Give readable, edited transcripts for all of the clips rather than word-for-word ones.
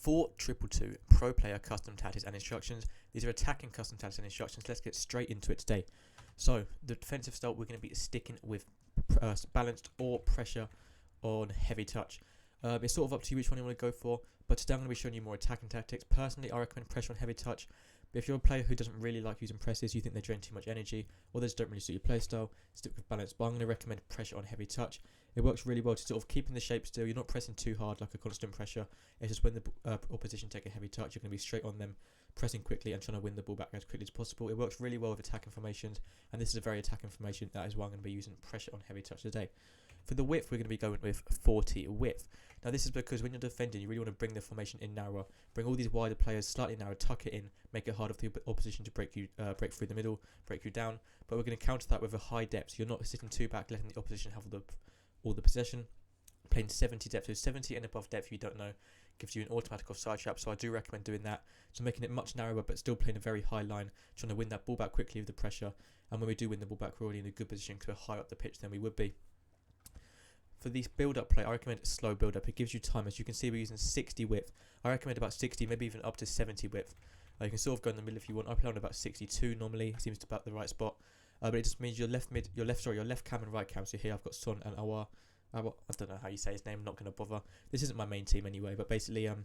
4-2-2 pro player custom tactics and instructions. These are attacking custom tactics and instructions. Let's get straight into it today. So the defensive style, we're going to be sticking with balanced or pressure on heavy touch. It's sort of up to you which one you want to go for, but today I'm going to be showing you more attacking tactics. Personally, I recommend pressure on heavy touch. But if you're a player who doesn't really like using presses, you think they drain too much energy, or they just don't really suit your playstyle, stick with balance. But I'm going to recommend pressure on heavy touch. It works really well to sort of keeping the shape still. You're not pressing too hard like a constant pressure. It's just when the opposition take a heavy touch, you're going to be straight on them, pressing quickly and trying to win the ball back as quickly as possible. It works really well with attacking formations, and this is a very attacking formation. That is why I'm going to be using pressure on heavy touch today. For the width, we're going to be going with 40 width. Now this is because when you're defending, you really want to bring the formation in narrower, bring all these wider players slightly narrow, tuck it in, make it harder for the opposition to break through the middle, break you down. But we're going to counter that with a high depth. So you're not sitting too back, letting the opposition have all the possession. Playing 70 depth, so 70 and above depth, if you don't know, gives you an automatic offside trap. So I do recommend doing that. So making it much narrower, but still playing a very high line, trying to win that ball back quickly with the pressure. And when we do win the ball back, we're already in a good position because we're higher up the pitch than we would be. For this build-up play, I recommend a slow build-up. It gives you time. As you can see, we're using 60 width. I recommend about 60, maybe even up to 70 width. You can sort of go in the middle if you want. I play on about 62 normally. Seems to be about the right spot. But it just means your left cam and right cam. So here I've got Son and Awa. I don't know how you say his name. I'm not going to bother. This isn't my main team anyway. But basically, it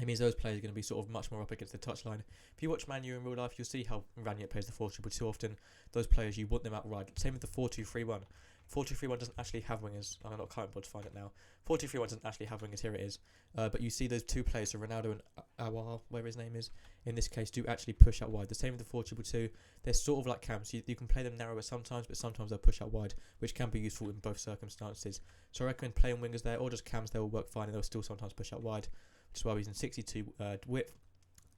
means those players are going to be sort of much more up against the touchline. If you watch Man U in real life, you'll see how Ranieri plays the 4-2-2 often. Those players, you want them out wide. Same with the 4-2-3-1. 4-2-3-1 doesn't actually have wingers. I'm not quite able to find it now. 4-2-3-1 doesn't actually have wingers. Here it is. But you see those two players, so Ronaldo and Awar, whatever his name is, in this case, do actually push out wide. The same with the 4-2-2. They're sort of like cams. You can play them narrower sometimes, but sometimes they'll push out wide, which can be useful in both circumstances. So I recommend playing wingers there, or just cams. They will work fine, and they'll still sometimes push out wide, which is why we're using 62 width.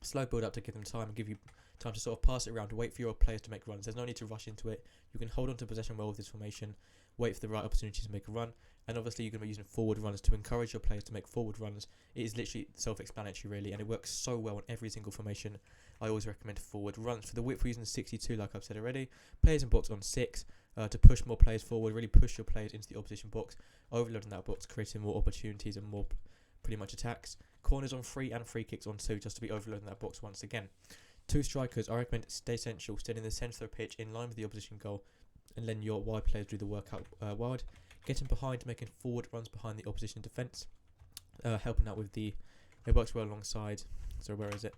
Slow build up to give them time and give you time to sort of pass it around, wait for your players to make runs. There's no need to rush into it. You can hold on to possession well with this formation, wait for the right opportunity to make a run, and obviously you're going to be using forward runs to encourage your players to make forward runs. It is literally self-explanatory really, and it works so well on every single formation. I always recommend forward runs. For the width, we're using 62 like I've said already. Players in box on 6 to push more players forward, really push your players into the opposition box, overloading that box, creating more opportunities and more pretty much attacks. Corners on 3 and free kicks on 2, just to be overloading that box once again. 2 strikers, I recommend stay central, staying in the centre of the pitch in line with the opposition goal, and letting your wide players do the work out wide. Getting behind, making forward runs behind the opposition defence, helping out with it works well alongside, so where is it?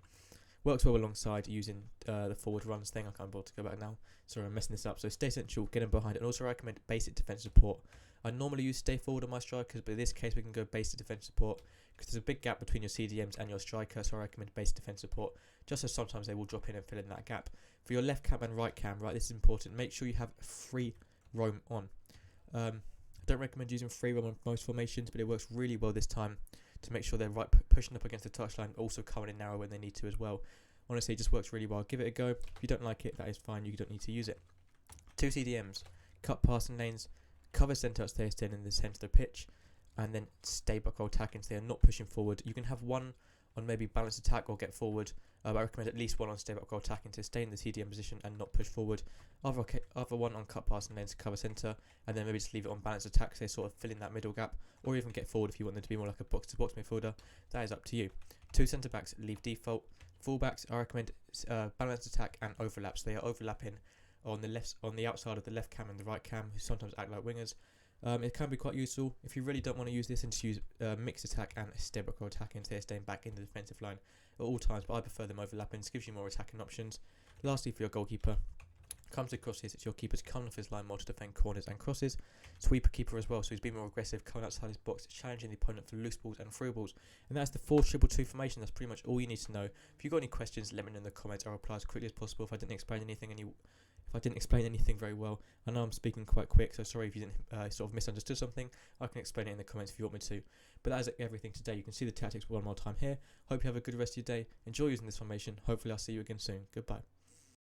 Works well alongside using the forward runs thing. I can't bother to go back now. Sorry, I'm messing this up. So stay central, get in behind, and also recommend basic defence support. I normally use stay forward on my strikers, but in this case we can go basic defence support because there's a big gap between your CDMs and your striker, so I recommend basic defence support, just so sometimes they will drop in and fill in that gap. For your left cam and right cam, right, this is important, make sure you have free roam on. I don't recommend using free roam on most formations, but it works really well this time to make sure they're right pushing up against the touchline, also coming in narrow when they need to as well. Honestly, it just works really well. Give it a go. If you don't like it, that is fine. You don't need to use it. 2 CDMs, cut passing lanes, cover centre out, stay in the centre of the pitch, and then stay back or attacking, so they are not pushing forward. You can have one on maybe balanced attack or get forward. I recommend at least one on stay back or attacking to stay in the CDM position and not push forward. Other one on cut passing lanes to cover centre, and then maybe just leave it on balanced attack, so they sort of fill in that middle gap, or even get forward if you want them to be more like a box-to-box midfielder. That is up to you. 2 centre backs, leave default. Fullbacks, I recommend balanced attack and overlaps. They are overlapping on the outside of the left cam and the right cam, who sometimes act like wingers. It can be quite useful if you really don't want to use this, and just use mixed attack and stay back or attacking, so they're staying back in the defensive line at all times, but I prefer them overlapping. This gives you more attacking options. Lastly, for your goalkeeper, comes to crosses, it's your keeper's coming off his line more to defend corners and crosses. Sweeper keeper as well, so he's been more aggressive, coming outside his box, challenging the opponent for loose balls and through balls. And that's the 4-2-2 formation. That's pretty much all you need to know. If you've got any questions, let me know in the comments. I'll reply as quickly as possible if I didn't explain anything very well. I know I'm speaking quite quick, so sorry if you didn't sort of misunderstood something. I can explain it in the comments if you want me to. But that is everything today. You can see the tactics one more time here. Hope you have a good rest of your day. Enjoy using this formation. Hopefully I'll see you again soon. Goodbye.